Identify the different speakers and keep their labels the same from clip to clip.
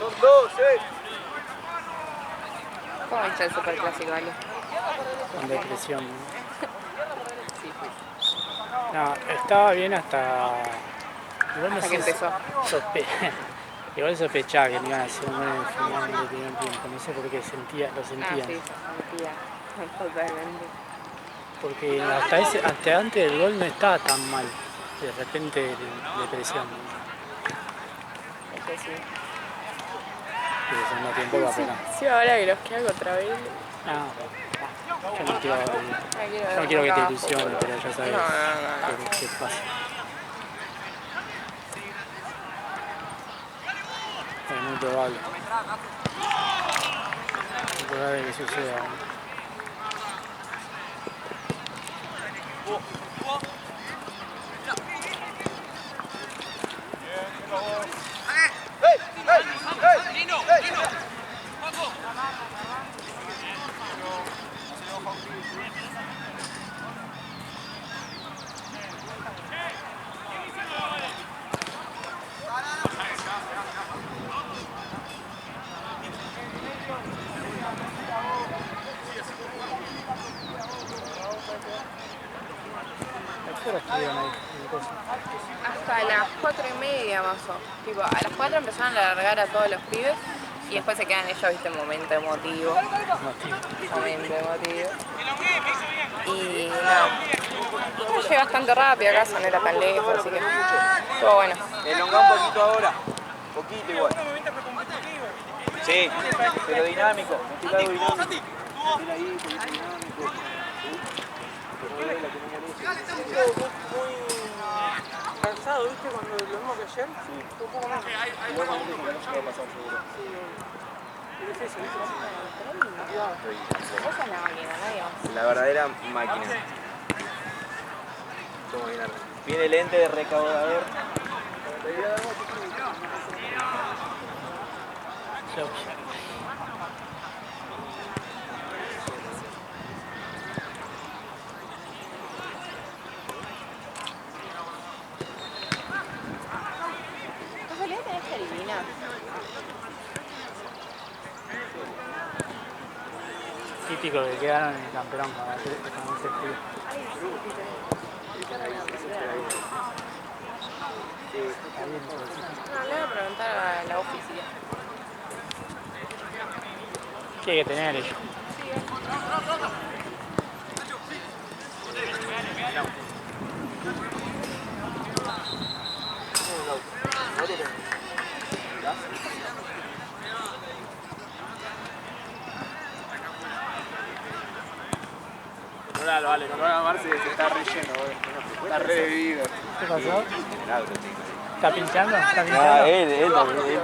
Speaker 1: Son 12.
Speaker 2: ¿Cómo viste el superclásico, Ale?
Speaker 3: Con depresión.
Speaker 2: Sí, pues.
Speaker 3: No, estaba bien hasta... Igual
Speaker 2: Hasta que empezó.
Speaker 3: Igual sospechaba que me iban a hacer un gol en el final del primer tiempo. No sé por qué lo sentían.
Speaker 2: Ah, sí, se sentía. Totalmente.
Speaker 3: Porque hasta antes del gol no estaba tan mal. De repente depresión.
Speaker 2: Es que sí.
Speaker 3: Y el segundo tiempo va a pegar.
Speaker 2: Sí, ahora que los queda contra Vélez.
Speaker 3: Yo no quiero,
Speaker 2: No
Speaker 3: quiero que te
Speaker 2: abajo,
Speaker 3: ilusiones, pero ya sabes
Speaker 2: No.
Speaker 3: qué pasa. Es muy probable. Muy probable que suceda. ¿A qué hora estuvieron ahí?
Speaker 2: Hasta las 4:30 más o menos. Tipo, a las 4 empezaron a largar a todos los pibes y después se quedan ellos, viste, momento emotivo. Momento emotivo. Y nada. Llegué bastante rápido a casa, no era tan lejos, así que estuvo bueno.
Speaker 1: Elongá un poquito ahora. Poquito igual. Sí, pero dinámico. Metí algo dinámico. Metí ahí, poquito dinámico. Muy cansado, ¿viste? Cuando lo mismo que ayer. Sí. Un poco más. Igual cuando te no se va a pasar seguro. Sí, pero es eso, ¿viste?
Speaker 2: Vos sos la máquina, nadie más.
Speaker 1: La verdadera máquina. Viene el ente de recaudador.
Speaker 2: ¿Casualidad tenés Charivina?
Speaker 3: Típico que quedaron en el campeón con ese frío.
Speaker 2: No, le voy a preguntar a la oficina.
Speaker 3: ¿Qué hay que tener ellos?
Speaker 1: Controlalo, vale, controlalo, Marce, se está relleno, está re bebido.
Speaker 3: ¿Qué pasó?
Speaker 1: El auto,
Speaker 3: ¿Está pinchando? ¿Está
Speaker 1: Ah,
Speaker 3: pinchando?
Speaker 1: él también.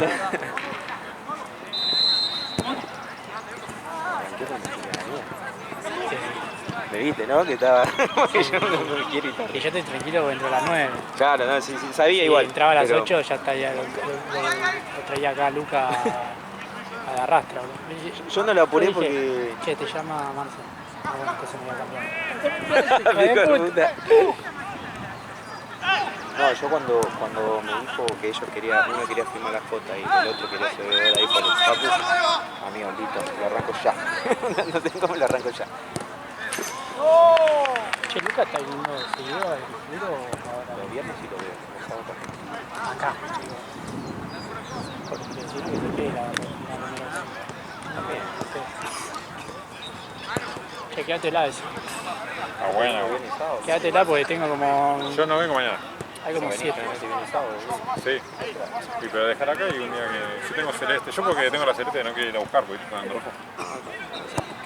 Speaker 1: Me viste, ¿no? Que estaba... Porque yo no quiero ir.
Speaker 3: Y yo estoy tranquilo porque entro a las 9.
Speaker 1: Claro, no, sí, sabía
Speaker 3: Si
Speaker 1: igual.
Speaker 3: entraba a las
Speaker 1: pero...
Speaker 3: 8, ya está, ya lo traía acá Luca a la rastra.
Speaker 1: Yo no lo apuré
Speaker 3: Yo dije,
Speaker 1: porque...
Speaker 3: Che, te llama Marce. Ah, bueno, entonces me voy a cambiar.
Speaker 1: Hijo de puta. No, yo cuando me dijo que ellos uno quería firmar la foto y el otro quería hacer ahí por el papu, amigo, listo, lo arranco ya. No sé cómo lo arranco ya.
Speaker 3: Che, Luca está viniendo seguido al futuro o ahora.
Speaker 1: Los viernes sí lo veo, los sábados también.
Speaker 3: Acá. Porque si no que se quede la numeración.
Speaker 1: También.
Speaker 3: Che, quédatela ese.
Speaker 4: Ah, bueno.
Speaker 1: Viernes y sábado.
Speaker 3: Quédatela porque tengo como...
Speaker 4: Yo no vengo mañana.
Speaker 3: Hay como 7.
Speaker 1: Viernes y sábado.
Speaker 4: Sí. Y pero dejar acá y un día que... Yo tengo celeste. Yo porque tengo la celeste no quiero ir a buscar porque estoy con rojo.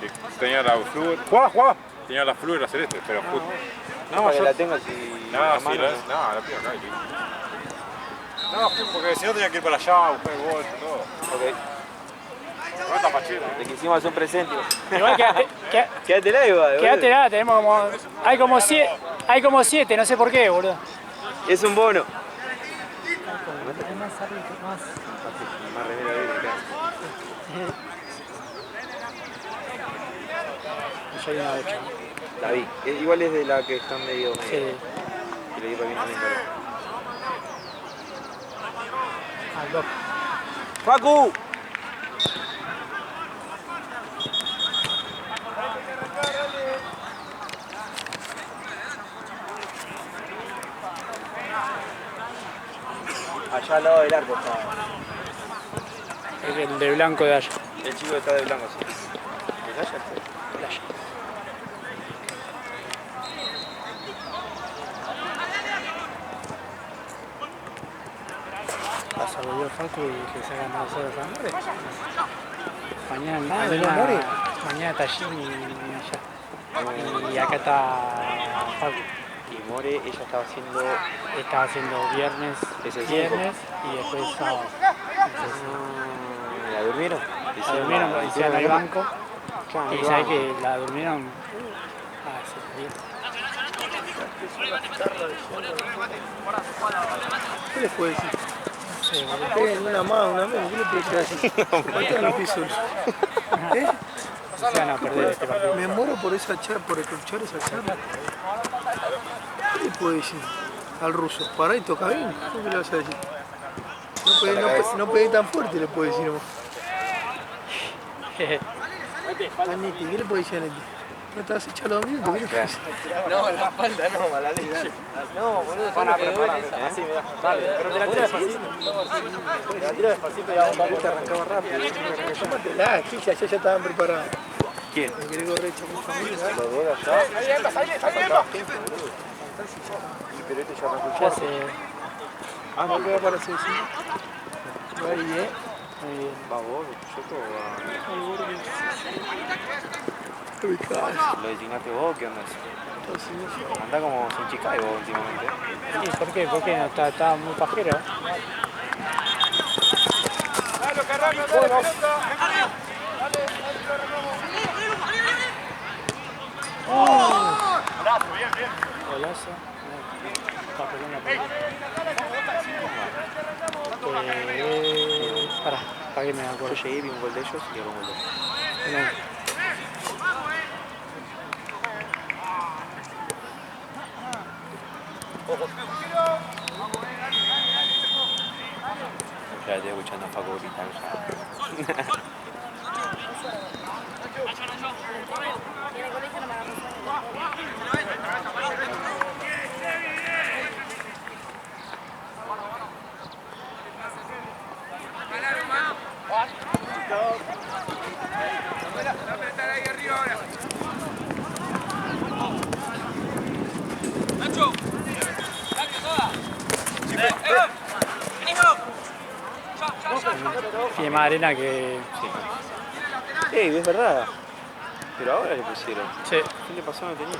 Speaker 4: Que tenía la flu... ¡Juá! Tenía la flu y la celeste, pero justo...
Speaker 1: No, yo la tengo si...
Speaker 4: No, sí, la pido acá y listo. No, porque si no tenía que ir para allá a buscar el bolso y todo.
Speaker 1: Ok.
Speaker 4: No está fachero.
Speaker 1: Le quisimos hacer un presente.
Speaker 3: Igual
Speaker 1: Quédatela igual.
Speaker 3: quédatela, tenemos como... Hay como 7, no sé por qué, boludo.
Speaker 1: Es un bono.
Speaker 3: Hay más árbitros, más...
Speaker 1: Más remera verde acá.
Speaker 3: Yo hay una 8.
Speaker 1: La vi. Igual es de la que están medio...
Speaker 3: Sí.
Speaker 1: Y le di para bien también,
Speaker 3: Al bloque.
Speaker 1: ¡Facu! Allá al lado del arco está.
Speaker 3: El de blanco de allá.
Speaker 1: El chico que está de blanco, sí. ¿Es allá?
Speaker 3: El allá. Pasa, volvió Facu y le sacan a nosotros a More. Mañana Tallín y allá. Y acá está Facu.
Speaker 1: Y More, ella
Speaker 3: Estaba haciendo viernes y después sábado.
Speaker 1: ¿La durmieron?
Speaker 3: La durmieron, hicieron el banco. Y sabes que la durmieron. Sí, bien.
Speaker 5: ¿Qué les puedo decir?
Speaker 3: Sí, boludo.
Speaker 5: Peguen una más, una menos, ¿qué les puedo decir así? Faltan los pisos. ¿Eh?
Speaker 3: Se van a perder este partido.
Speaker 5: Me muero por esa charla, por escuchar esa charla. ¿Qué le puedo decir al ruso? Pará y toca bien. ¿Qué le vas a decir? No pegué tan fuerte, le puedo decir nomás. A Niti, ¿qué le puedo decir a Niti? ¿No te vas a echar los minutos? ¿Qué le puedo decir?
Speaker 1: No, la falta no, mala leche. No, boludo, van a preparar. Así me da. Dale, pero te la tiro despacito. Te la tiro despacito y vamos a arrancaba rápido.
Speaker 5: Tómatela, que ya estaban preparados.
Speaker 1: ¿Quién?
Speaker 5: El griego recho con familia.
Speaker 1: Los dos allá. Ahí entras. Pero este ya arrancó.
Speaker 3: Ya se...
Speaker 5: Ah, no, ¿qué va a aparecer? Sí. Muy bien.
Speaker 1: Va vos, yo todo
Speaker 5: Ubicado.
Speaker 1: ¿Lo designaste vos? ¿Qué onda eso? Anda como sin chica y vos últimamente.
Speaker 3: ¿Y por qué? ¿Por qué no? Está muy pajero. Golazo. Papelón la pelota. Para que me acuerdo.
Speaker 1: Yo llegué, vi un gol de ellos y era un gol de ellos. Ya estoy escuchando a Facu gritar ya.
Speaker 3: Tiene más arena que...
Speaker 1: Es verdad. Pero ahora le pusieron.
Speaker 3: Sí,
Speaker 1: ¿Qué le pasó? No tenía.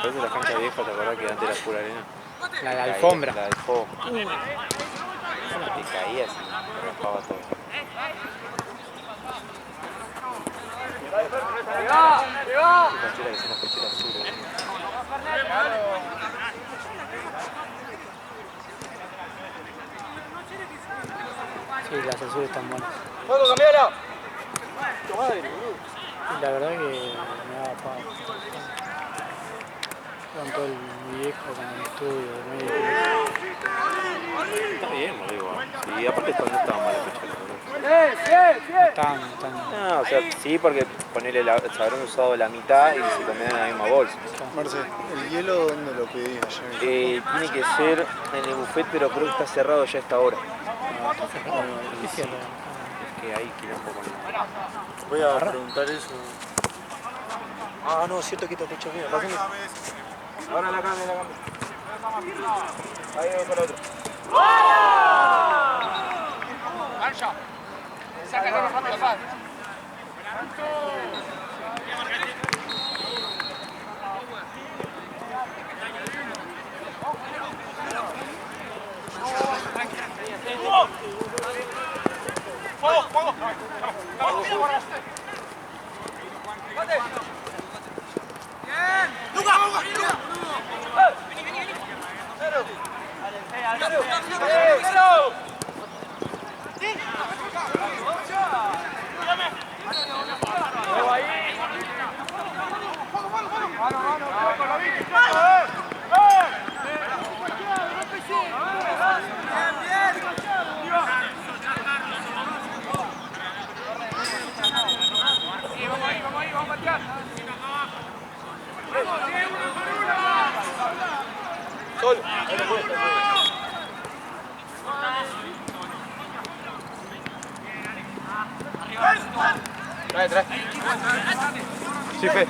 Speaker 1: Por eso la cancha vieja, ¿te acordás que antes era pura arena?
Speaker 3: la de alfombra.
Speaker 1: La alfombra. Te caías y raspaba todo. Pechera, que es una pechera azul.
Speaker 3: Sí, las azules están buenas.
Speaker 1: ¡Vamos, cambiala!
Speaker 3: Y la verdad que me da paz. Con todo el viejo, con el estudio, de medio.
Speaker 1: Está bien, lo digo. Y aparte no estaba mal la pechera.
Speaker 3: Están.
Speaker 1: No, o sea, sí, porque ponerle se habrán usado la mitad y se comían en la misma bolsa.
Speaker 5: Marce, ¿el hielo dónde lo pedí ayer?
Speaker 1: Tiene que ser en el buffet, pero creo que está cerrado ya a esta hora.
Speaker 3: ¿Qué cierra?
Speaker 1: Es que hay quilombo con el...
Speaker 5: Voy a preguntar eso.
Speaker 1: Ah, no, es cierto que esta fecha mía. Pásame. Ahora la cambia. Ahí voy para otro.
Speaker 6: Marcha. Saca la rápido, paz.
Speaker 1: Sí, Fe.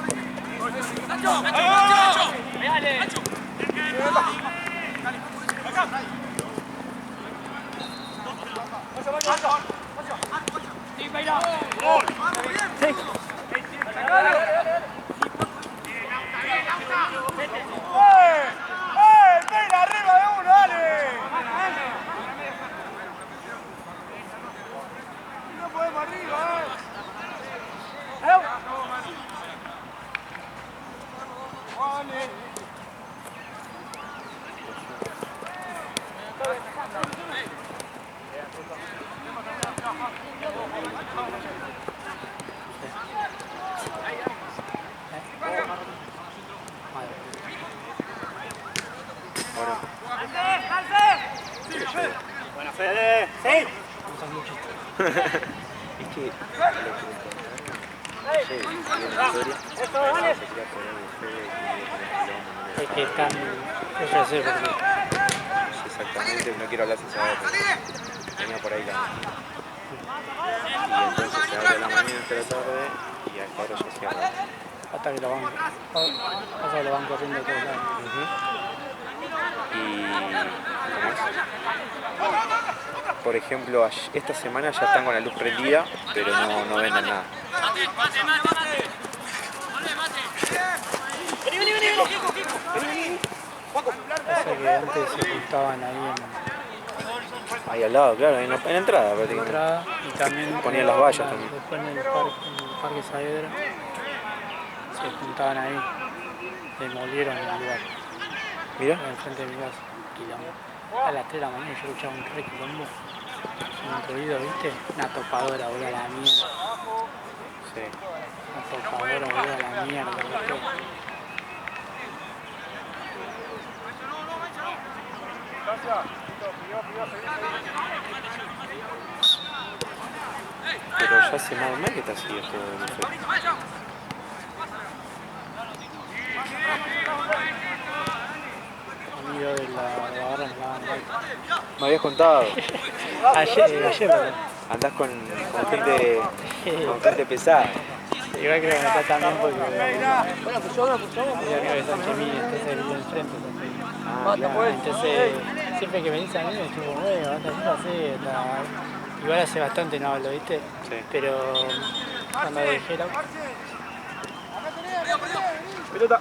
Speaker 3: Bueno, Fede, sí.
Speaker 1: Es que
Speaker 3: Es que están. Yo sé por qué.
Speaker 1: exactamente, no quiero hablar sin saber. Venía por ahí la. Y entonces se abre la mañana hasta la tarde y a esta hora ya cierra.
Speaker 3: Hasta que lo van. Hasta que lo van corriendo todos lados.
Speaker 1: Y. ¿Cómo es? Por ejemplo, esta semana ya están con la luz prendida, pero no venden nada.
Speaker 3: O sea que antes se juntaban ahí
Speaker 1: Ahí al lado, claro, en la entrada
Speaker 3: en la
Speaker 1: prácticamente.
Speaker 3: entrada y también
Speaker 1: Ponían las vallas también.
Speaker 3: después en el parque Saavedra se juntaban ahí, demolieron el lugar,
Speaker 1: Mira,
Speaker 3: en el frente de mi casa, quilombo. A las 3 de la mañana yo escuchaba un re quilombo, un ruido, ¿viste? Una topadora, boludo, a la mierda.
Speaker 1: sí.
Speaker 3: Una topadora, boludo, a la mierda, boludo.
Speaker 1: Pero ya hace más de un mes que está así esto del efecto.
Speaker 3: Amigo de la barra me la van
Speaker 1: Me habías contado,
Speaker 3: ayer, perdón.
Speaker 1: andás con gente pesada.
Speaker 3: Igual creo que me está también porque yo creo que Sánchez Mini, entonces vive enfrente. Entonces, siempre que me dice a mí, me digo, bueno, anda así, igual hace bastante no hablo, ¿viste?
Speaker 1: Sí.
Speaker 3: Pero cuando dejé la...
Speaker 1: Pelota.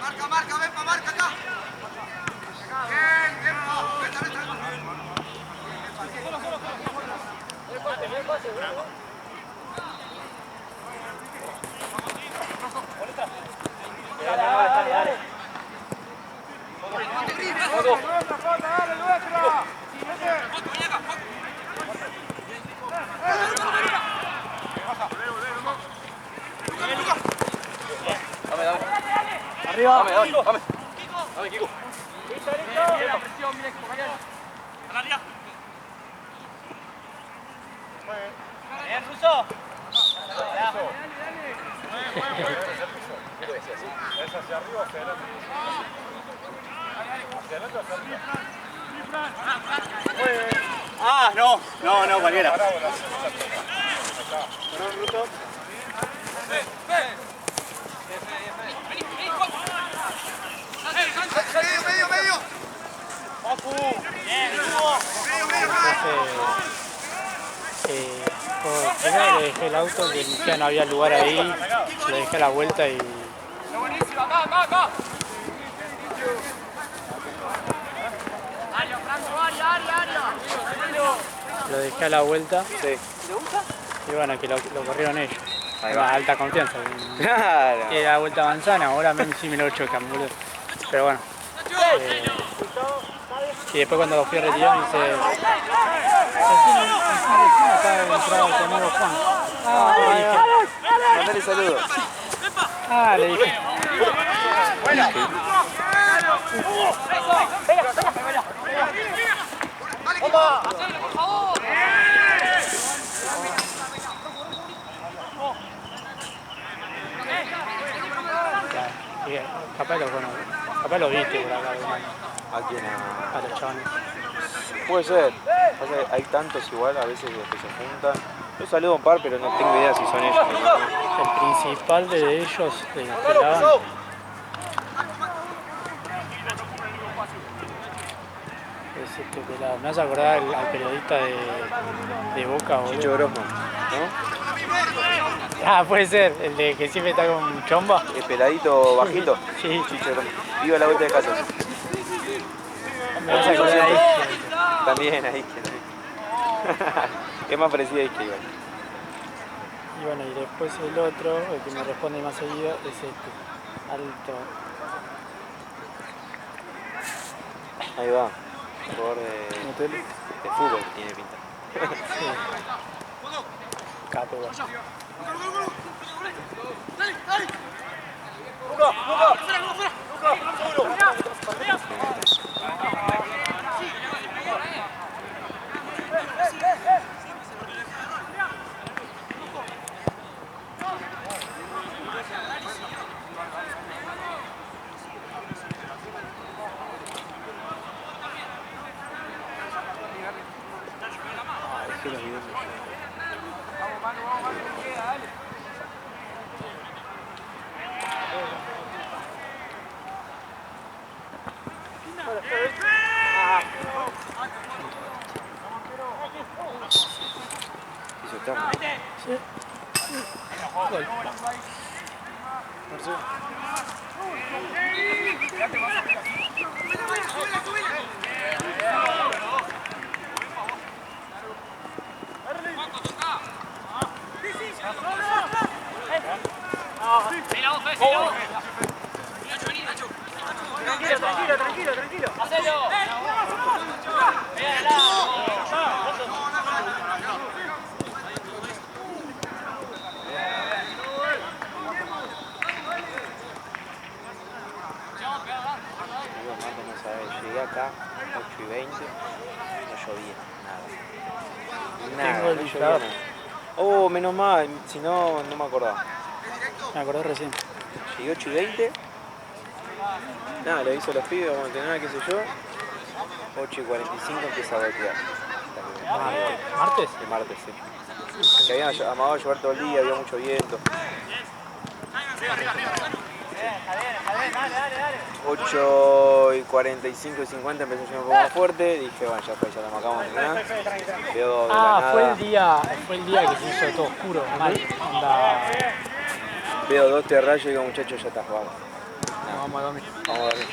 Speaker 6: Marca, marca acá. Bien,
Speaker 3: Arriba.
Speaker 6: Dame, Kiko. Listo. Presión, mira, compañero. A la área. Bien, Russo.
Speaker 4: ¿Es hacia arriba o hacia adelante? ¿Hacia adelante o hacia arriba?
Speaker 6: Ah, no, cualquiera. Medio.
Speaker 3: Primero le dejé el auto, que ya no había lugar ahí, le dejé a la vuelta y...
Speaker 6: Buenísimo, acá. Ario, Franco, Ario.
Speaker 3: Lo dejé a la vuelta
Speaker 1: Sí.
Speaker 3: y bueno, que lo corrieron ellos.
Speaker 1: Ahí
Speaker 3: Una
Speaker 1: va.
Speaker 3: alta confianza.
Speaker 1: Claro.
Speaker 3: Y la vuelta manzana, ahora sí me lo chocan, boludo. Pero bueno. Y después cuando lo fui a retirar me dice... Recién acaba de entrar conmigo Juan. Le dije.
Speaker 1: Mandale saludos.
Speaker 3: Le dije. Capaz lo viste por acá.
Speaker 1: ¿A quién?
Speaker 3: a los chavales.
Speaker 1: Puede ser. Pasa que hay tantos igual a veces que se juntan. Yo saludo a un par, pero no tengo idea si son ellos.
Speaker 3: El principal de ellos, de los que lavan, es este pelado. Me hace acordar al periodista de Boca, boludo.
Speaker 1: Chicho Grossman, ¿no?
Speaker 3: Ah, puede ser, el de que siempre está con chomba.
Speaker 1: El peladito bajito.
Speaker 3: Sí.
Speaker 1: Chicho Grossman. Viva la vuelta de casa.
Speaker 3: Me hace acordar ahí.
Speaker 1: También ahí. Es más parecido a Isque igual.
Speaker 3: Y bueno, y después el otro, el que me responde más seguido, es este, alto.
Speaker 1: Ahí va. Jugador de fútbol tiene pinta.
Speaker 3: Sí. Capo, igual.
Speaker 1: Dejé los videos. Hizo eterno.
Speaker 3: Sí. Gol.
Speaker 6: Tranquilo. Hacelo.
Speaker 1: Llegué acá 8:20, no llovía nada.
Speaker 3: Tengo el
Speaker 1: No llovía
Speaker 3: disfraz.
Speaker 1: nada. Oh, menos mal, si no, no me acordaba.
Speaker 3: Me acordé recién.
Speaker 1: Llegué 8:20, nada, le aviso a los pibes, vamos a entrenar, qué sé yo. 8:45 empieza a golpear.
Speaker 3: ¿Martes?
Speaker 1: El martes, sí. Que habían amado a llover todo el día, había mucho viento. 8:45 y 50 empezó a llover un poco más fuerte. Dije, bueno, ya fue, ya la acabamos de entrenar. Veo de la nada.
Speaker 3: fue el día que se hizo todo oscuro, mal. Onda.
Speaker 1: Veo 2 terrayos y digo, muchachos, ya está, vamos.
Speaker 3: Vamos a dormir.
Speaker 1: Vamos a dormir.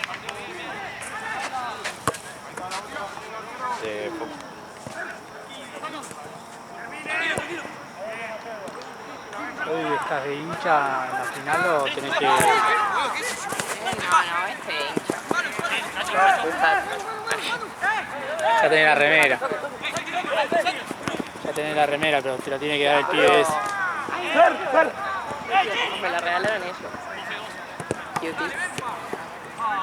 Speaker 3: Hoy estás de hincha en la final o tenés que.
Speaker 2: No, este hincha.
Speaker 3: Ya tenés la remera. Ya tenés la remera, pero te la tiene que dar el pibe ese.
Speaker 2: Me la regalaron ellos. Cutie.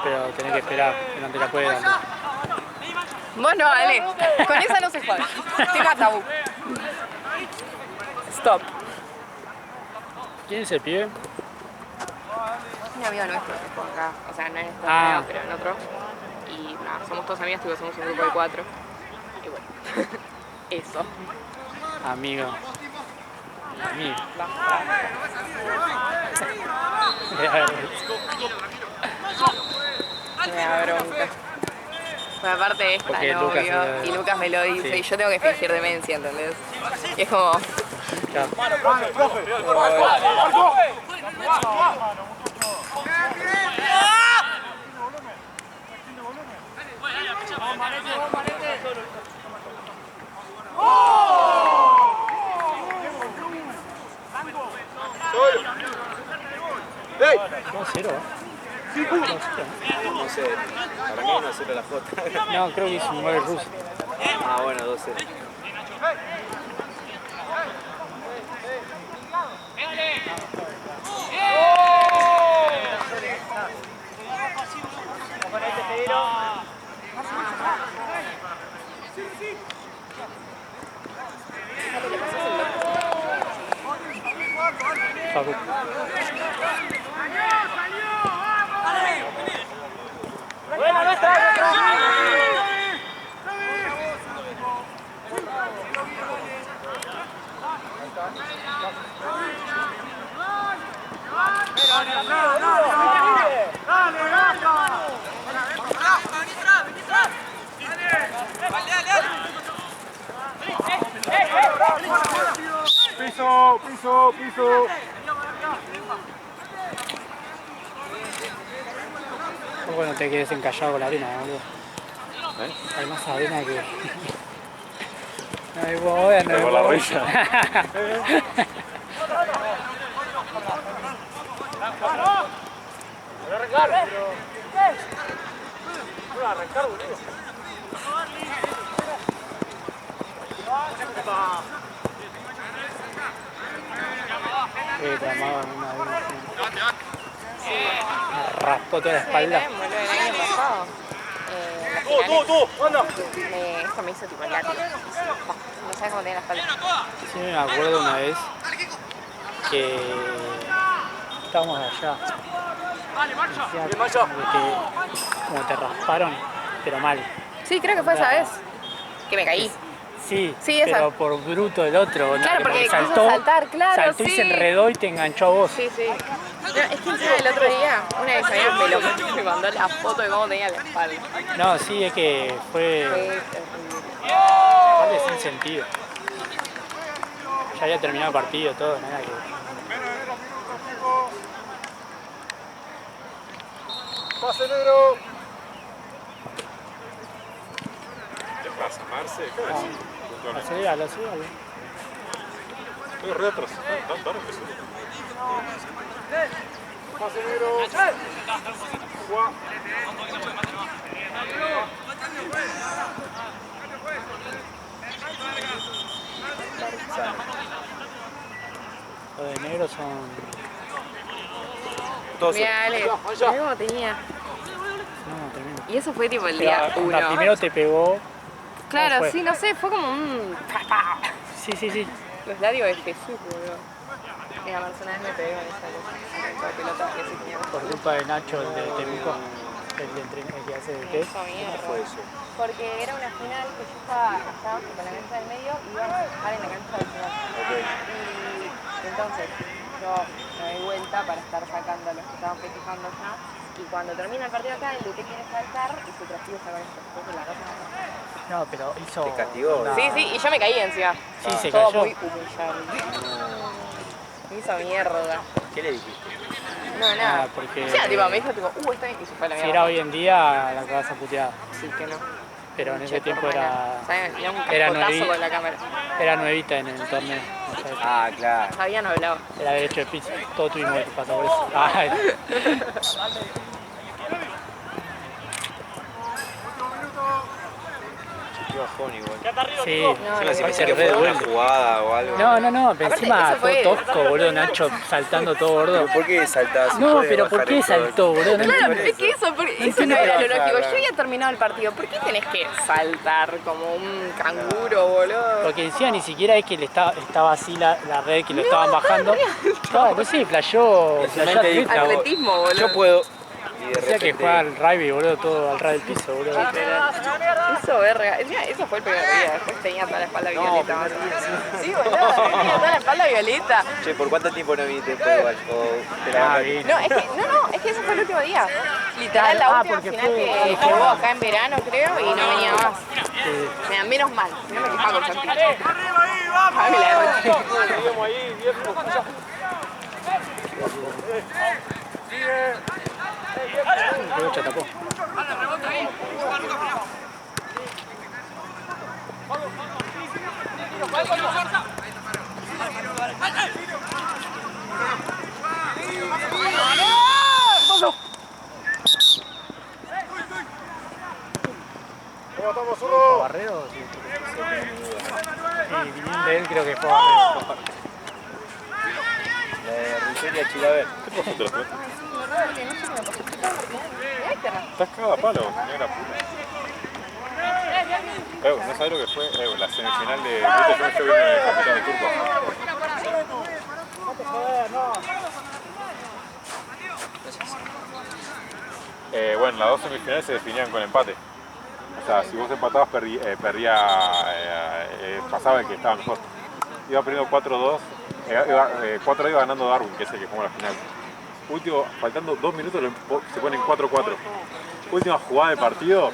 Speaker 3: Pero tenés que esperar, que no te la puede dar.
Speaker 2: Vos no, Ale. Con esa no se juega. Tema tabú. Stop.
Speaker 3: ¿Quién es el pibe?
Speaker 2: Un amigo nuestro que juega acá. O sea, no en este
Speaker 3: Ah.
Speaker 2: torneo, pero en otro. Y nada, somos todos amigos, tipo, somos un grupo de 4. Y bueno. Eso.
Speaker 3: Amigo. Amigo.
Speaker 2: Me da bronca. Pues aparte está
Speaker 3: Porque
Speaker 2: novio
Speaker 3: Lucas
Speaker 2: y Lucas me lo dice
Speaker 3: sí.
Speaker 2: y yo tengo que fingir demencia, ¿entendés? Y es como...
Speaker 3: Claro. ¿Cómo cero?
Speaker 1: No sé, para mí 1-0 la foto.
Speaker 3: No, creo que hizo un gol ruso.
Speaker 1: Ah, bueno, 2-0.
Speaker 3: Facu.
Speaker 6: Buena nuestra.
Speaker 4: Piso, piso, piso.
Speaker 3: Bueno, te quedes encallado con la arena, boludo. Hay más arena que... No hay boda, no hay
Speaker 4: Por la
Speaker 3: boda.
Speaker 4: risa.
Speaker 3: Tramado en una me raspó toda la
Speaker 2: Sí,
Speaker 3: espalda.
Speaker 2: también, boludo, el año pasado. Esto me hizo tipo el látigo. No sabes cómo tenía la espalda.
Speaker 3: Sí, me acuerdo una vez que estábamos allá. Decía como te rasparon, pero mal.
Speaker 2: Sí, creo que fue esa vez que me caí.
Speaker 3: Sí,
Speaker 2: Sí, esa.
Speaker 3: pero por bruto del otro.
Speaker 2: Claro,
Speaker 3: ¿no?
Speaker 2: porque quiso
Speaker 3: saltó,
Speaker 2: saltar, claro,
Speaker 3: saltó y
Speaker 2: sí.
Speaker 3: se enredó y te enganchó a vos.
Speaker 2: Sí, sí. No, es que encima el otro día, una vez sabía me mandó la foto de cómo tenía la espalda.
Speaker 3: No, sí, es que
Speaker 2: Fue
Speaker 3: fue
Speaker 2: terrible.
Speaker 3: aparte sin sentido. Ya había terminado el partido, todo, nada que...
Speaker 4: Pase negro. ¿Qué pasa, Marce? ¿Qué ves?
Speaker 3: Aceleralo.
Speaker 4: Estoy re atrasado. ¿Dónde empezó? Pase negro. Juá.
Speaker 3: Los de negro son...
Speaker 1: Todos
Speaker 2: Mirá, Ale, mirá cómo tenía.
Speaker 3: No, tremendo.
Speaker 2: Y eso fue tipo el
Speaker 3: Pero,
Speaker 2: día
Speaker 3: onda,
Speaker 2: 1.
Speaker 3: primero te pegó...
Speaker 2: Claro,
Speaker 3: fue?
Speaker 2: sí, no sé, fue como un...
Speaker 3: Sí.
Speaker 2: Los látigos de Jesús, boludo. Mira, Marcela me pegó en esa cosa. Pelota que sí tenía.
Speaker 3: Por culpa de Nacho, el de Temuco, el que hace de
Speaker 2: Me
Speaker 3: test.
Speaker 2: hizo mierda.
Speaker 1: fue eso.
Speaker 2: Porque era una final que yo estaba allá con la cancha del medio y íbamos a jugar en la cancha del final. Y entonces yo me doy vuelta para estar sacando a los que estaban festejando allá. Y cuando termina el partido acá, el DT quiere saltar y su castigo saca esto. Entonces la ropa
Speaker 3: No, pero hizo...
Speaker 1: ¿Te castigó?
Speaker 3: una-
Speaker 2: Sí, y yo me caí encima.
Speaker 3: Sí, se
Speaker 2: Todo
Speaker 3: cayó.
Speaker 2: muy humillante. Me hizo mierda.
Speaker 1: ¿Qué le dijiste?
Speaker 2: No, nada.
Speaker 3: Ah, porque-
Speaker 2: Ya, tipo, me dijo, tipo, está bien, y se fue a la
Speaker 3: Si
Speaker 2: mierda.
Speaker 3: era hoy en día, la cabeza puteada.
Speaker 2: Sí, que no.
Speaker 3: Pero en ese
Speaker 2: Che,
Speaker 3: tiempo
Speaker 2: hermana.
Speaker 3: era,
Speaker 2: ¿Sabes? Tenía un
Speaker 3: era
Speaker 2: cascotazo con la cámara.
Speaker 3: era nuevita en el torneo. O sea,
Speaker 1: Ah, claro.
Speaker 2: Todavía no hablaba.
Speaker 3: era derecho de piso. Todo tuvimos que pasar por eso. Ah,
Speaker 1: Qué bajón igual.
Speaker 3: sí.
Speaker 2: No,
Speaker 1: Encima
Speaker 2: no,
Speaker 1: se
Speaker 2: no,
Speaker 1: pensé
Speaker 3: no,
Speaker 1: que fue
Speaker 3: no,
Speaker 1: una
Speaker 3: no.
Speaker 1: jugada o algo.
Speaker 3: No,
Speaker 2: Aparte,
Speaker 3: encima
Speaker 2: eso fue-
Speaker 3: todo tosco, boludo, Nacho saltando todo gordo.
Speaker 1: ¿Pero por qué saltás?
Speaker 3: No,
Speaker 1: Puede
Speaker 3: pero ¿por
Speaker 1: bajar
Speaker 3: qué
Speaker 1: esto.
Speaker 3: saltó, boludo? No
Speaker 2: Claro,
Speaker 3: entiendo.
Speaker 2: pero es que eso no
Speaker 3: entiendo
Speaker 2: era
Speaker 1: que
Speaker 2: lo
Speaker 1: bajar,
Speaker 2: lógico.
Speaker 1: la-
Speaker 2: Yo había terminado el partido. ¿Por qué tenés que saltar como un canguro, boludo?
Speaker 3: Porque encima ni siquiera es que le estaba así la red que lo estaban bajando. Claro, pues sí, flasheó
Speaker 1: Simplemente dijo,
Speaker 3: Twitter.
Speaker 2: Atletismo, boludo.
Speaker 1: yo puedo. Y de
Speaker 3: Decía que
Speaker 1: repente.
Speaker 3: juega al rugby, boludo, todo al ras del piso, boludo.
Speaker 2: Eso, verga. Encima, eso fue el primer día. Después tenía toda la espalda violeta. Más o menos. Sí, boludo. Tenía toda la espalda violeta.
Speaker 1: Che, ¿por cuánto tiempo no viniste después igual? O te la
Speaker 3: Ah,
Speaker 1: bancaste.
Speaker 3: bien.
Speaker 2: No, es que ese fue el último día. Literal, la última
Speaker 3: porque
Speaker 2: final
Speaker 3: fue-
Speaker 2: que jugó acá en verano, creo, y no venía más. Me da menos mal, si no me quejaba con Santi. Ay, me la derretí.
Speaker 3: Boludo, ya tapó.
Speaker 4: ¿Cómo estamos,
Speaker 3: ¿Fue
Speaker 4: uno?
Speaker 3: Barrero? Sí, viniendo de él creo que fue Barrero.
Speaker 1: La de Rugelia Chilaver.
Speaker 4: ¿Qué pasó? ¿Te la tuve?
Speaker 2: Porque no sé qué me pasó. Mirá que raro.
Speaker 4: Estás cagada a palo, negra puta. ¿No sabes lo que fue? La semifinal de Bruto, yo vi en el Capitán de Turco. Bueno, las dos semifinales se definían con empate. O sea, si vos empatabas, pasaba el que estaba mejor. Iba perdiendo 4-2 4 iba ganando Darwin, que es el que jugó la final. Último, faltando 2 minutos, se ponen 4-4. Última jugada del partido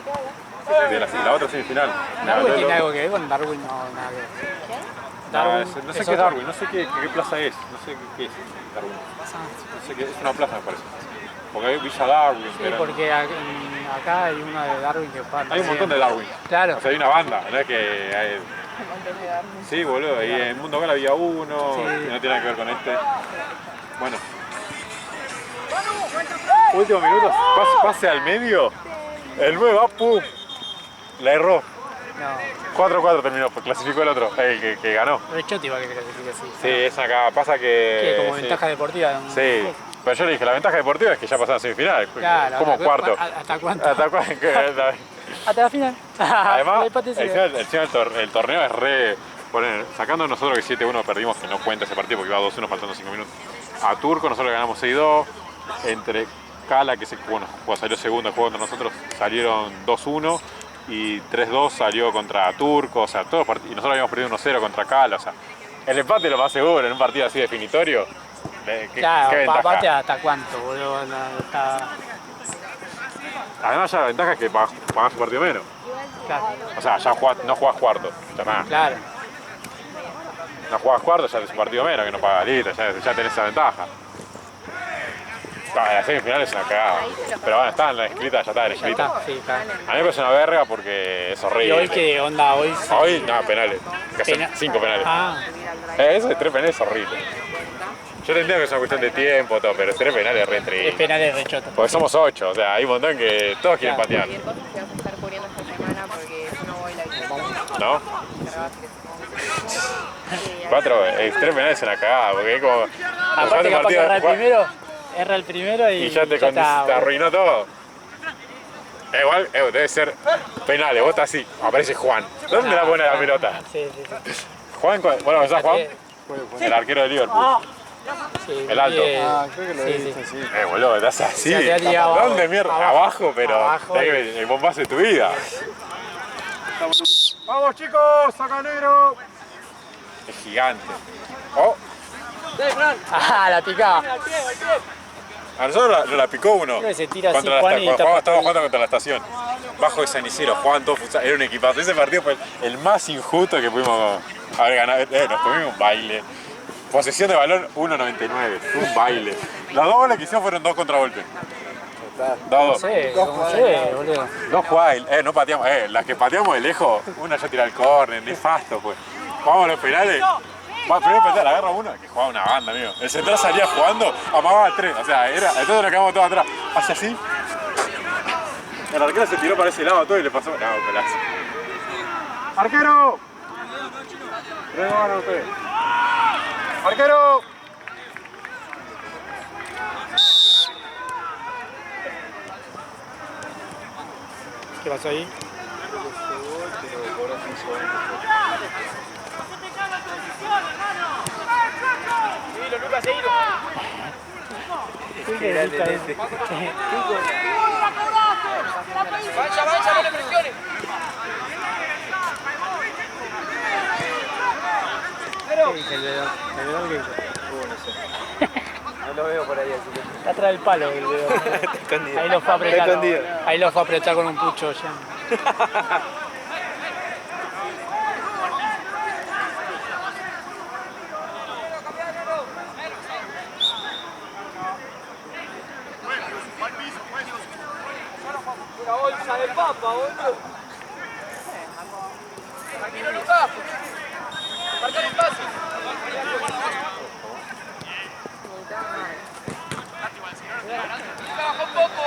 Speaker 4: de la otra semifinal.
Speaker 3: ¿Darwin tiene algo que ver con Darwin? No, nada que ver.
Speaker 4: No sé qué es Darwin, no sé qué plaza es, no sé qué es Darwin. No sé qué, es una plaza me parece. Porque hay Villa Darwin.
Speaker 3: Sí, porque acá hay una de Darwin que juega.
Speaker 4: Hay un montón de Darwin.
Speaker 3: Claro.
Speaker 4: O sea, hay una banda, no es que hay... Sí, boludo, y en Mundo Gal había uno,
Speaker 3: Sí.
Speaker 4: que no tiene nada que ver con este. Bueno. Último minuto, pase al medio, el 9 va, pum, la erró.
Speaker 3: No.
Speaker 4: 4-4 terminó, pues clasificó el otro, el que ganó.
Speaker 3: Rechotti va a que clasifique así.
Speaker 4: Sí, es acá, pasa que...
Speaker 3: Como
Speaker 4: sí.
Speaker 3: ventaja deportiva. ¿No?
Speaker 4: Sí, pero yo le dije, la ventaja deportiva es que ya pasaron a semifinal,
Speaker 3: Claro,
Speaker 4: como cuarto.
Speaker 3: ¿Hasta cuánto?
Speaker 4: ¿Hasta cuánto?
Speaker 3: Hasta la final.
Speaker 4: Además,
Speaker 3: El
Speaker 4: el torneo es re... Poner, sacando nosotros que 7-1 perdimos, que no cuenta ese partido porque iba 2-1 faltando 5 minutos. A Turco nosotros le ganamos 6-2. Entre Cala, que salió segundo el juego contra nosotros, salieron 2-1. Y 3-2 salió contra Turco. O sea, todos y nosotros habíamos perdido 1-0 contra Cala. O sea, el empate es lo más seguro en un partido así definitorio.
Speaker 3: Claro,
Speaker 4: ¿Qué ventaja?
Speaker 3: aparte hasta cuánto, boludo.
Speaker 4: Además ya la ventaja es que pagás un partido menos.
Speaker 3: Claro.
Speaker 4: O sea, ya no jugás cuarto. Ya nada.
Speaker 3: Claro.
Speaker 4: No jugás cuarto, ya es un partido menos que no pagas, listo, ya tenés esa ventaja. La semifinal es una cagada. Pero bueno, está en la escrita, ya está en la escrita.
Speaker 3: Está, sí, claro.
Speaker 4: A mí me parece una verga porque es horrible.
Speaker 3: ¿Y hoy qué onda? Hoy sí.
Speaker 4: Hoy, nada, penales. Que son 5 penales.
Speaker 3: Ah,
Speaker 4: Eso de 3 penales es horrible. Yo te entiendo que es una cuestión de tiempo, todo, pero 3 penales es re
Speaker 3: es
Speaker 4: triste.
Speaker 3: penales de Rechoto.
Speaker 4: Porque somos 8, o sea, hay un montón que todos quieren patear.
Speaker 2: Cualquier cosa que vas a estar cubriendo esta semana porque yo no voy la visita.
Speaker 4: ¿No? 3 penales es una cagada, porque es como...
Speaker 3: Aparte capaz que erra el primero y
Speaker 4: ya te
Speaker 3: está,
Speaker 4: arruinó todo. Igual debe ser penales, vos estás así, aparece Juan. ¿Dónde la pone la pelota?
Speaker 3: Sí.
Speaker 4: Juan, bueno, ¿sabes Juan? El arquero de Liverpool.
Speaker 3: Sí,
Speaker 4: El alto.
Speaker 5: Creo que lo he visto así.
Speaker 4: Boludo, estás así.
Speaker 3: Ya te ha tirado
Speaker 4: ¿Dónde mierda? Abajo, pero
Speaker 3: abajo.
Speaker 4: el bombazo de tu vida. ¡Vamos chicos! ¡Saca negro! Es gigante. Oh,
Speaker 3: Ah, la picaba.
Speaker 4: a nosotros la picó uno.
Speaker 3: Creo que se tira así,
Speaker 4: Contra
Speaker 3: Juan, y
Speaker 4: cuando
Speaker 3: tapa
Speaker 4: estaba jugando contra la estación. Bajo de Sanicero, jugaban todos futsal. Era un equipazo. Ese partido fue el más injusto que pudimos haber ganado. Nos comimos un baile. Posesión de balón 1.99. Un baile. Los 2 goles que hicimos fueron 2 contragolpes.
Speaker 3: No sé, boludo.
Speaker 4: 2 jugadas, no pateamos. Las que pateamos de lejos, una ya tira el córner, nefasto, pues. Jugamos los penales. Primero penal, agarra uno, que jugaba una banda, amigo. El central salía jugando, amagaba a 3. O sea, entonces nos quedamos todos atrás. Hace así. El arquero se tiró para ese lado todo y le pasó. No, pelazo. ¡Arquero! 3 ganan ustedes. ¡Arquero!
Speaker 3: ¿Qué pasó ahí? Qué grande este.
Speaker 6: Avanza, no le presiones.
Speaker 3: ¿Qué dice el dedo? ¿El dedo qué dice?
Speaker 1: No sé. No lo veo por ahí, así que...
Speaker 3: Está atrás del palo el dedo.
Speaker 1: Está escondido.
Speaker 3: Ahí lo fue a apretar.
Speaker 1: Está escondido.
Speaker 3: Ahí lo fue a apretar con un pucho ya.
Speaker 6: Una bolsa de papa, boludo. Tranquilo, Lucas. Marcar el pase. Baja un poco.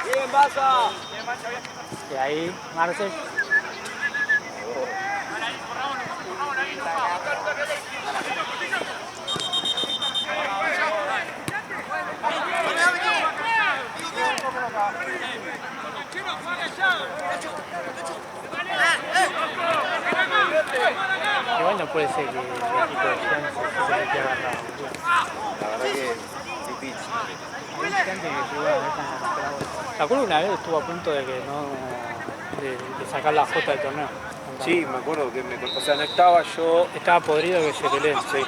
Speaker 6: Bien, Baza.
Speaker 3: Y ahí, Marcel. Igual no puede ser que el equipo de Giants se le quede agarrado.
Speaker 1: La verdad que es difícil.
Speaker 3: Hay gente que jugó una vez con la. Me acuerdo una vez estuvo a punto de que no. de sacar la J del torneo.
Speaker 1: Sí, me acuerdo que o sea, no estaba yo.
Speaker 3: Estaba podrido que se peleen.
Speaker 1: Sí.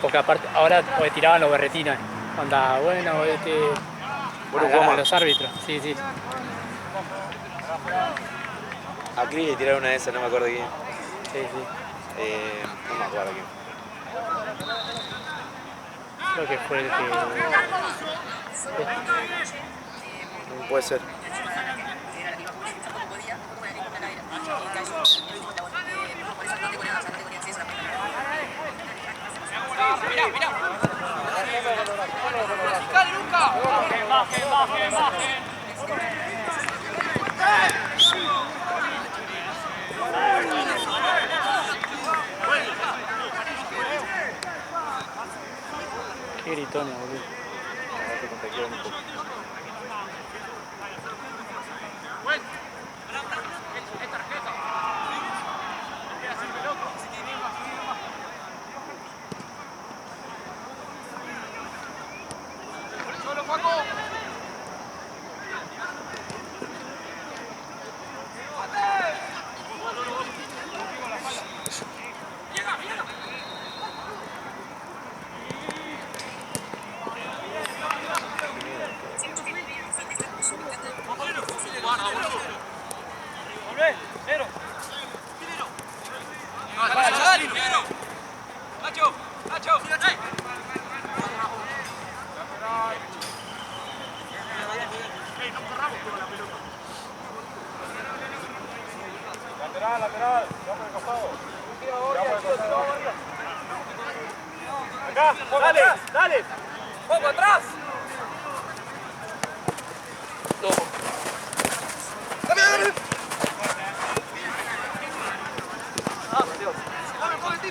Speaker 3: Porque aparte, ahora pues, tiraban los berretines. Onda, bueno, a los árbitros. Sí, sí.
Speaker 1: A Cris le tiraron una de esas, no me acuerdo quién.
Speaker 3: Sí, sí.
Speaker 1: No me acuerdo quién.
Speaker 3: Creo que fue el que...
Speaker 1: Puede ser.
Speaker 3: Qué gritones, boludo.
Speaker 4: Lateral, vamos al costado. Acá, dale, dale.
Speaker 6: ¡Poco atrás!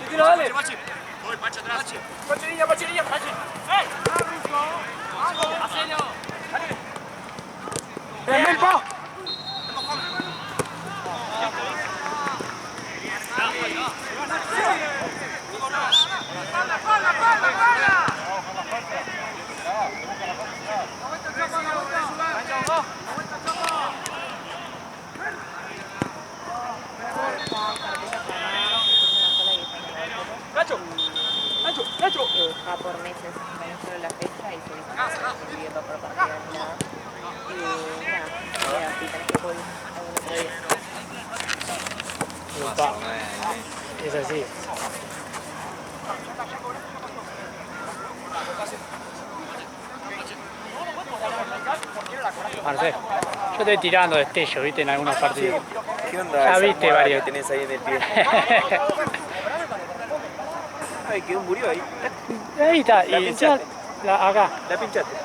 Speaker 6: Tiro, dale. Voy, Pachi atrás. Pachirilla, Pachirilla, Pachi. ¡Ey! ¡Hacelo! ¡Ven, ven, pa! ¡Nacho! ¡Nacho! ¡Nacho!
Speaker 2: Va por meses, también solo la fecha y se viviendo por partida ni nada. Y nada, si tenés que poder algún otro día.
Speaker 3: Opa. Es así. Marcelo, yo estoy tirando destello, viste, en algunos partidos.
Speaker 1: ¿Qué onda?
Speaker 3: Ya
Speaker 1: esa
Speaker 3: viste
Speaker 1: almohada
Speaker 3: varios.
Speaker 1: que tenés ahí en el pie. Ay, quedó un murió ahí.
Speaker 3: Ahí está,
Speaker 1: La
Speaker 3: y
Speaker 1: pinchaste.
Speaker 3: acá.
Speaker 1: La pinchaste.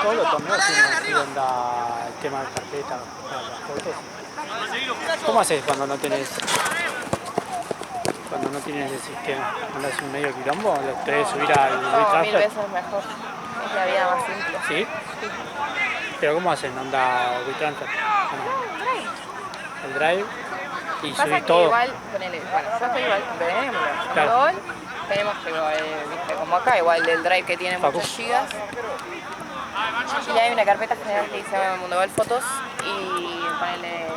Speaker 3: Todos los torneos tienen así onda el tema de carpeta, las fotos. ¿Cómo haces cuando no tenés ese sistema? ¿Andas un medio quilombo? ¿Lo tenés que subir al
Speaker 2: No, mil
Speaker 3: WeTransfer?
Speaker 2: veces mejor. Es la vida más simple.
Speaker 3: ¿Sí? ¿Pero cómo hacen? ¿Onda WeTransfer? El Drive y
Speaker 2: Pasa
Speaker 3: subís
Speaker 2: que
Speaker 3: todo.
Speaker 2: igual, ponele, bueno, yo estoy igual, tenemos
Speaker 3: Claro.
Speaker 2: gol, tenemos que, viste, como acá, igual del drive que tiene
Speaker 3: Facu.
Speaker 2: muchos gigas. Y hay una carpeta general que dice Mundo Gol Fotos y ponele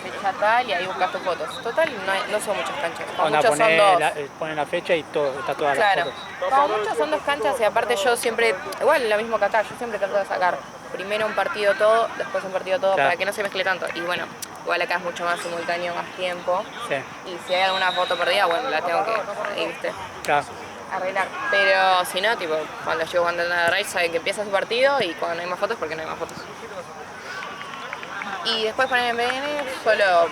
Speaker 2: fecha tal y ahí buscas tus fotos. Total, no son muchas canchas, como
Speaker 3: Onda,
Speaker 2: muchos son dos.
Speaker 3: ponen la fecha y todo, está toda la
Speaker 2: Claro,
Speaker 3: foto.
Speaker 2: como muchos son dos canchas y aparte yo siempre, igual lo mismo que acá, yo siempre trato de sacar primero un partido todo, después un partido todo,
Speaker 3: Claro.
Speaker 2: para que no se mezcle tanto. Y bueno, igual acá es mucho más simultáneo, más tiempo.
Speaker 3: Sí,
Speaker 2: Y si hay alguna foto perdida, bueno, la tengo que, ahí, viste,
Speaker 3: claro.
Speaker 2: arreglar. Pero si no, tipo, cuando llego jugando en la raíz saben que empieza su partido y cuando no hay más fotos, porque no hay más fotos. Y después para el MBN solo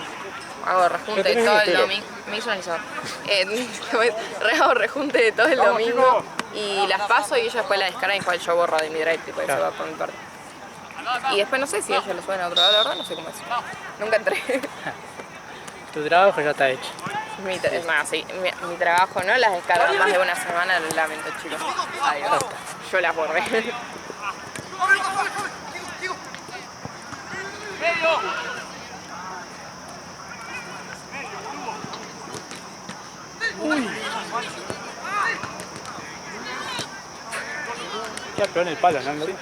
Speaker 2: hago rejunte
Speaker 3: tenés
Speaker 2: todo el
Speaker 3: estilo.
Speaker 2: domingo. Me hizo analizar. Hago rejunte de todo el domingo y las paso y ellos después las descargan y cual yo borro de mi drive, tipo, eso
Speaker 3: Claro.
Speaker 2: va por mi parte. Y después no sé si ellos lo suben a otro lado, la verdad no sé cómo es. Nunca entré.
Speaker 3: Tu trabajo ya está hecho.
Speaker 2: Es más, sí, mi trabajo no las descargo más de una semana, lo lamento, chicos. Adiós. Yo las borré.
Speaker 3: Ya pegó en el palo, ¿no? Sí.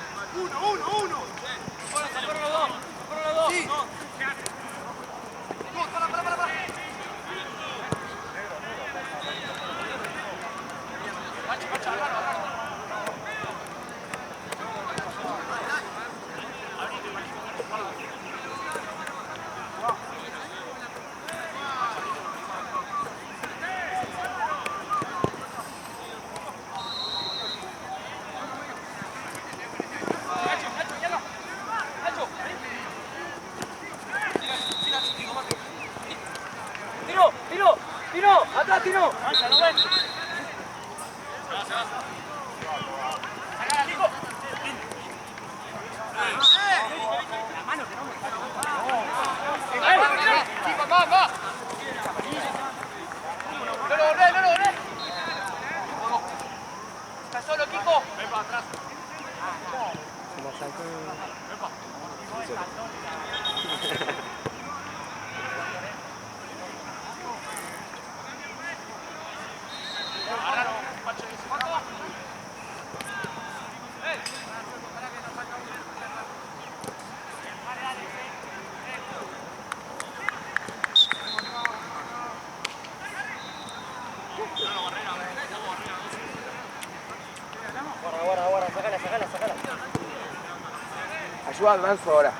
Speaker 1: Ayuda al Manso ahora.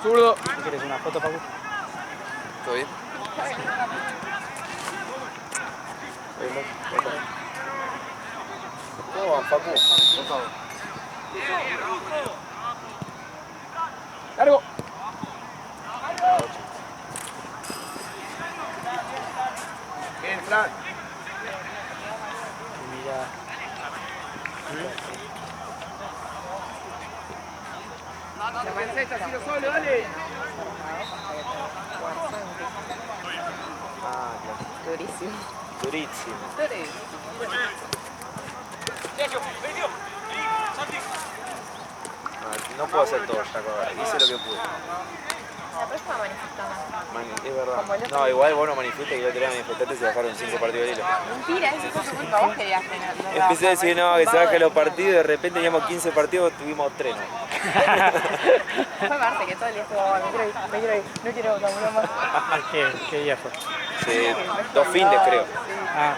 Speaker 1: Zurdo.
Speaker 3: ¿Quieres una foto, Paco?
Speaker 1: ¿Todo bien? ¿Cómo van, Paco? Por favor. Largo. Bien, Fran.
Speaker 3: Mira.
Speaker 1: La manceta, tiro solo, dale. Ah, claro.
Speaker 2: Durísimo.
Speaker 1: Durísimo. No puedo hacer todo ya, cabrón. Hice lo que pude.
Speaker 2: La próxima manifestamos.
Speaker 1: Es verdad.
Speaker 2: Como el otro
Speaker 1: No,
Speaker 2: día.
Speaker 1: igual vos no manifestaste que el otro día manifestaste y se bajaron 5 partidos de hilo.
Speaker 2: Mentira, eso fue tu culpa. Vos querías frenar.
Speaker 1: Empecé a decir no, que se bajen los partidos y de repente teníamos 15 partidos, tuvimos 3. ¿No?
Speaker 2: Fue Marte que todo el día estuvo, me quiero ir, no quiero laburar más.
Speaker 3: ¿Qué día fue?
Speaker 1: Sí, 2 fines creo.
Speaker 3: Ah,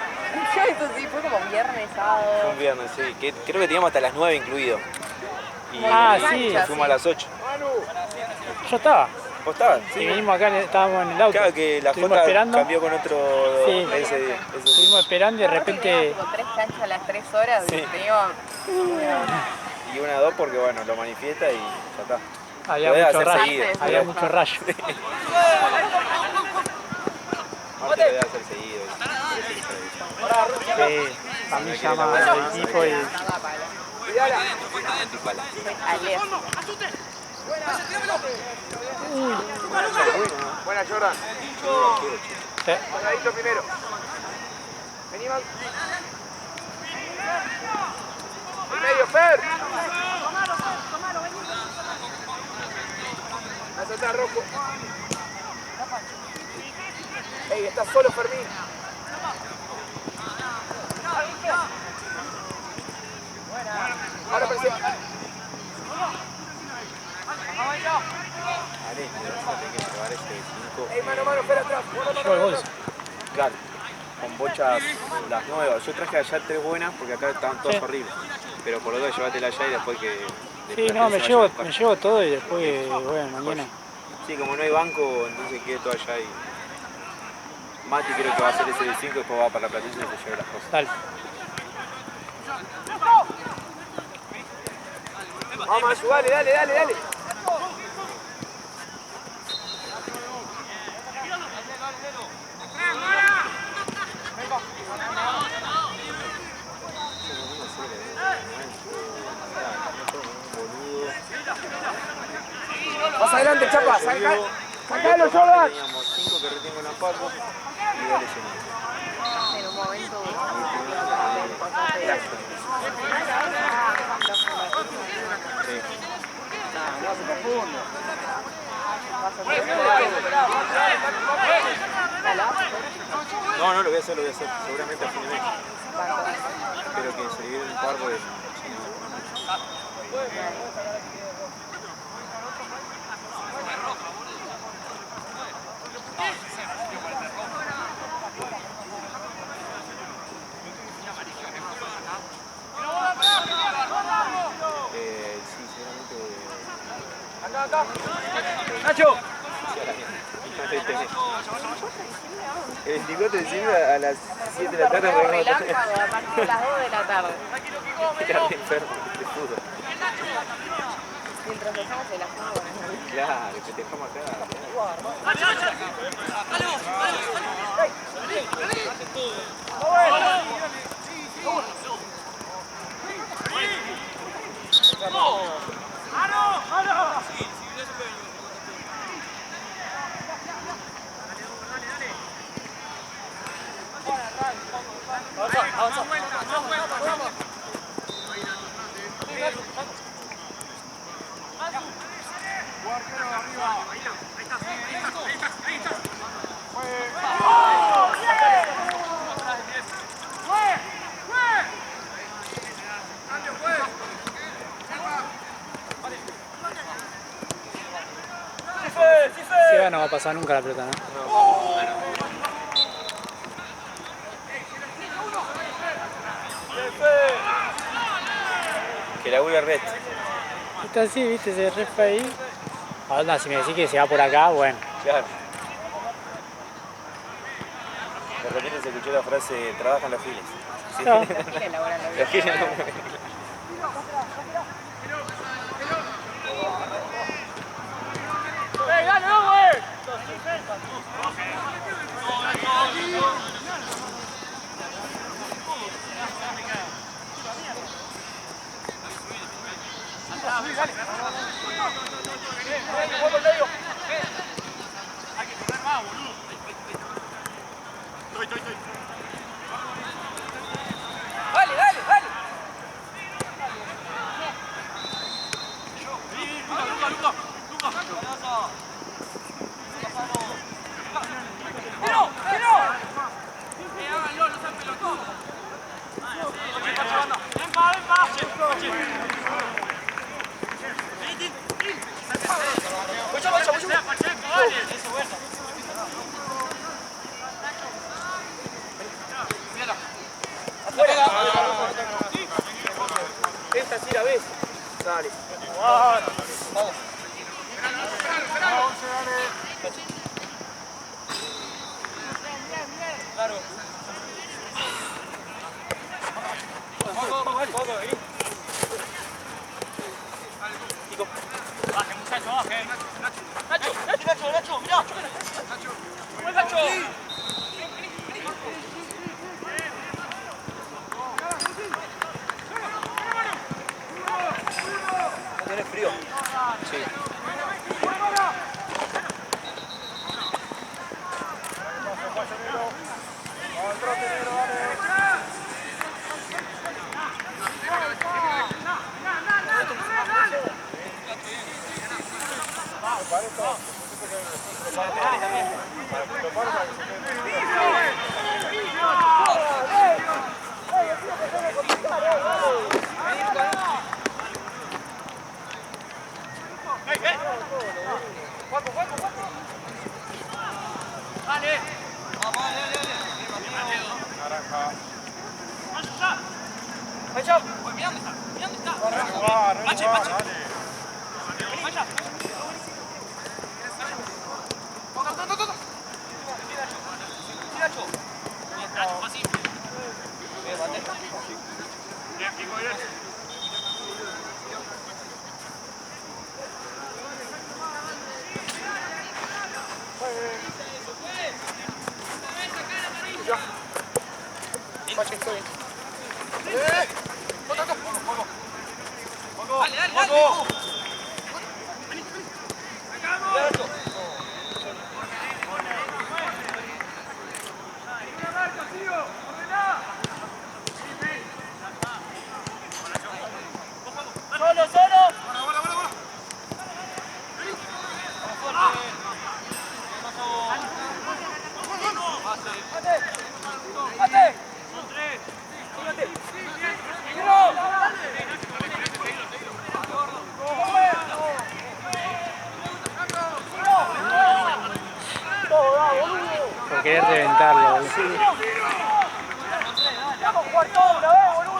Speaker 2: Esto sí, fue como viernes, sábado.
Speaker 1: Fue un viernes, sí. Que creo que teníamos hasta las 9 incluido. Y
Speaker 3: sí.
Speaker 1: fuimos a las 8.
Speaker 3: yo estaba.
Speaker 1: ¿Vos estabas?
Speaker 3: Sí, vinimos acá, estábamos en el auto.
Speaker 1: Claro que la
Speaker 3: Estuvimos
Speaker 1: Jota
Speaker 3: esperando.
Speaker 1: cambió con otro
Speaker 3: Sí.
Speaker 1: ese día.
Speaker 3: Estuvimos esperando y de repente...
Speaker 2: Con 3 canchas a las 3 horas
Speaker 1: Sí.
Speaker 2: y teníamos...
Speaker 1: Y 1-2 porque bueno, lo manifiesta y ya está.
Speaker 3: Había
Speaker 1: Lo debe
Speaker 3: mucho
Speaker 1: hacer
Speaker 3: rayo.
Speaker 1: seguido.
Speaker 3: Había mucho rayo.
Speaker 1: Aparte lo debe hacer seguido.
Speaker 3: Sí, a mí llama al equipo y...
Speaker 1: Antipala.
Speaker 2: alérgica.
Speaker 1: Buena, Jordan.
Speaker 3: Sí.
Speaker 1: Pasadito primero. Vení, man. El medio, Fer. A soltar, Rocco. Ey, está solo Fermín. Ahora presenta. Ey, mano, Fer atrás.
Speaker 3: Llevo el bolso.
Speaker 1: Claro, con bochas las nuevas. Yo traje allá 3 buenas porque acá estaban todas
Speaker 3: Sí.
Speaker 1: horribles. Pero por lo tanto llévatela allá y después que...
Speaker 3: Sí,
Speaker 1: después
Speaker 3: no,
Speaker 1: que
Speaker 3: me
Speaker 1: se
Speaker 3: llevo,
Speaker 1: vayan a buscar.
Speaker 3: me llevo todo y después, bueno, mañana.
Speaker 1: Sí, como no hay banco, entonces quede todo allá y... Mati creo que va a hacer ese de 5 y después va para la platilla y se lleva las cosas.
Speaker 3: Dale.
Speaker 1: Vamos, Ayu, dale, dale, dale, dale. Más adelante, Chapa, sacalo, Jordan. Teníamos 5 que retengo una Paco y dale
Speaker 2: En un momento...
Speaker 1: No, no lo voy a a hacer, lo voy a hacer. Seguramente a fin de mes. Espero que se libere un par porque si no... sí, seguramente...
Speaker 6: Acá. Nacho.
Speaker 1: El 24 de diciembre a las 7 de la tarde
Speaker 2: Relámpago, a partir de las 2 de la tarde.
Speaker 1: Era re enfermo de fútbol.
Speaker 2: Mientras hacemos el asado.
Speaker 1: Claro, que festejamos acá.
Speaker 6: Avanza.
Speaker 3: Seba no va a pasar nunca la pelota, ¿no?
Speaker 1: Que la vuelva red.
Speaker 3: Está así, viste, ese ref ahí. Ahora, si me decís que se va por acá, bueno.
Speaker 1: Claro. De repente se escuchó la frase, trabajan los giles. Sí.
Speaker 3: No.
Speaker 1: Los giles no.
Speaker 6: Dale, vamos, Hay que correr más, boludo. Estoy. Dale. Luca. ¡Tiro! Háganlo, no sean pelotudos. Ven pa.
Speaker 1: Esta sí la ves. Dale.
Speaker 6: Vamos. Claro. Poco, ahí. Baje, muchacho, baje. Nacho, mirá. ¡Buen Nacho!
Speaker 1: ¿Tienes frío? Sí.
Speaker 6: Dale. Vaya. Mirá dónde está. Pache. Vaya. Nacho. Nacho, así. Bien, Kiko, bien.
Speaker 5: Pache, estoy.
Speaker 6: Dale. Solo.
Speaker 3: querer reventarlo, boludo.
Speaker 1: Sí.
Speaker 6: ¡Vamos a jugar todo una vez, boludo!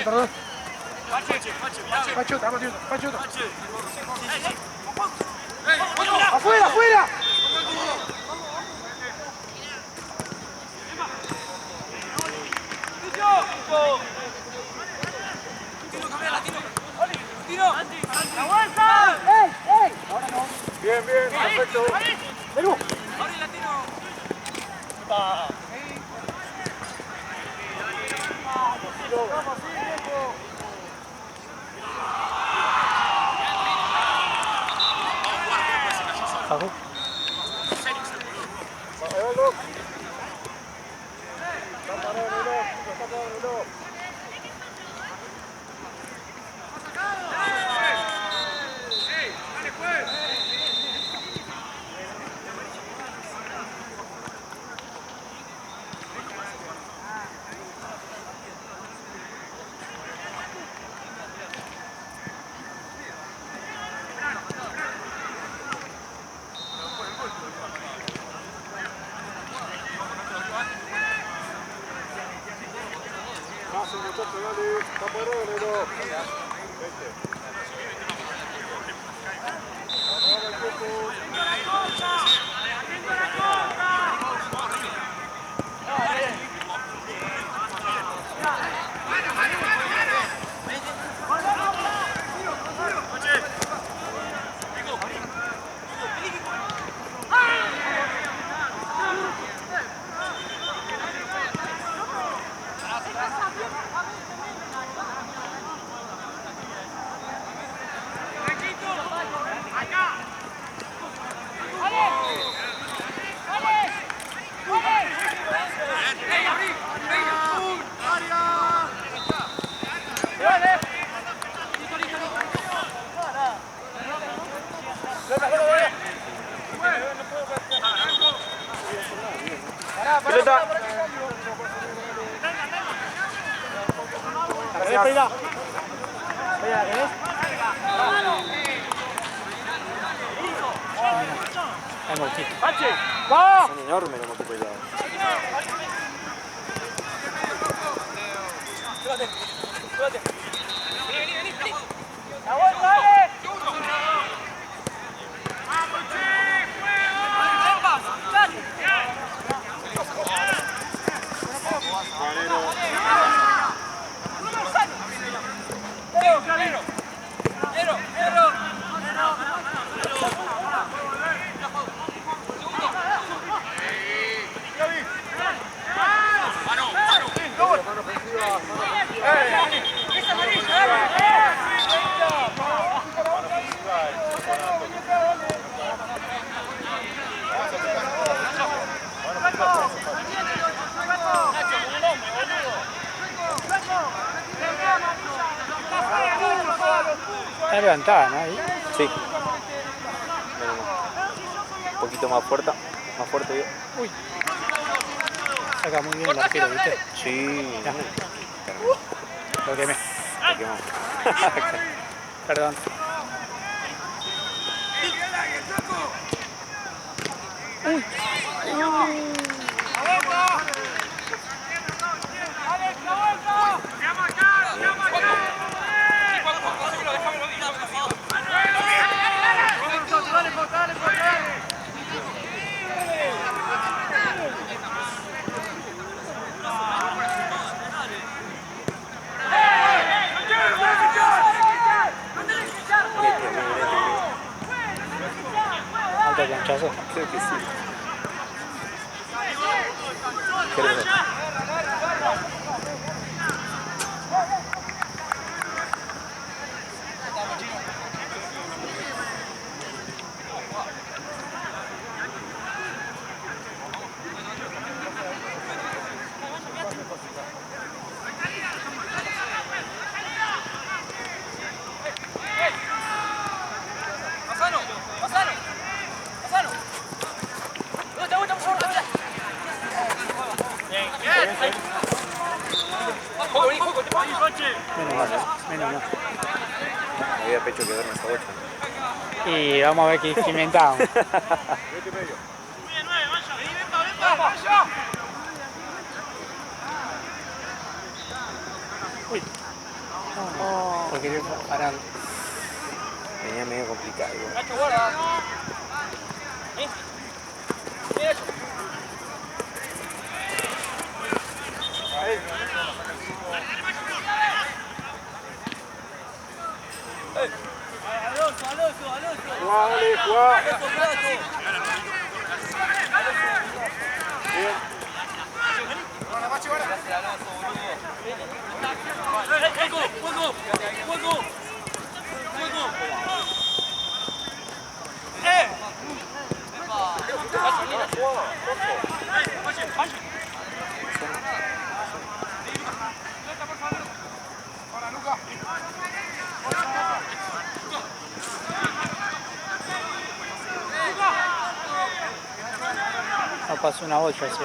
Speaker 5: Perdón. Pacho, estamos viendo. Pacho. ¡Afuera, afuera!
Speaker 6: ¡La vuelta! ¡Ey!
Speaker 4: Bien, bien, perfecto.
Speaker 5: ¡Perú!
Speaker 3: Facu.
Speaker 1: Pelota.
Speaker 3: Espera. ¿Querés?
Speaker 1: Son enormes los motopelados.
Speaker 6: ¡La vuelta, dale!
Speaker 3: Está levantada, ¿no? Ahí.
Speaker 1: Sí. Un poquito más fuerte. Más fuerte, digo.
Speaker 3: Uy. saca muy bien el arquero, ¿viste?
Speaker 1: Sí.
Speaker 3: Ya. Lo quemé.
Speaker 1: Lo quemó.
Speaker 3: Perdón. Alto canchazo.
Speaker 1: Creo que sí. Creo.
Speaker 3: Menos mal, menos mal.
Speaker 1: Me había pecho que verme esa bocha.
Speaker 3: Y vamos a ver qué inventamos. Uy. No, porque quería parar.
Speaker 1: Venía medio complicado. Igual.
Speaker 4: Vale, Juan. Bien.
Speaker 3: No pasó una bocha, ¿sí?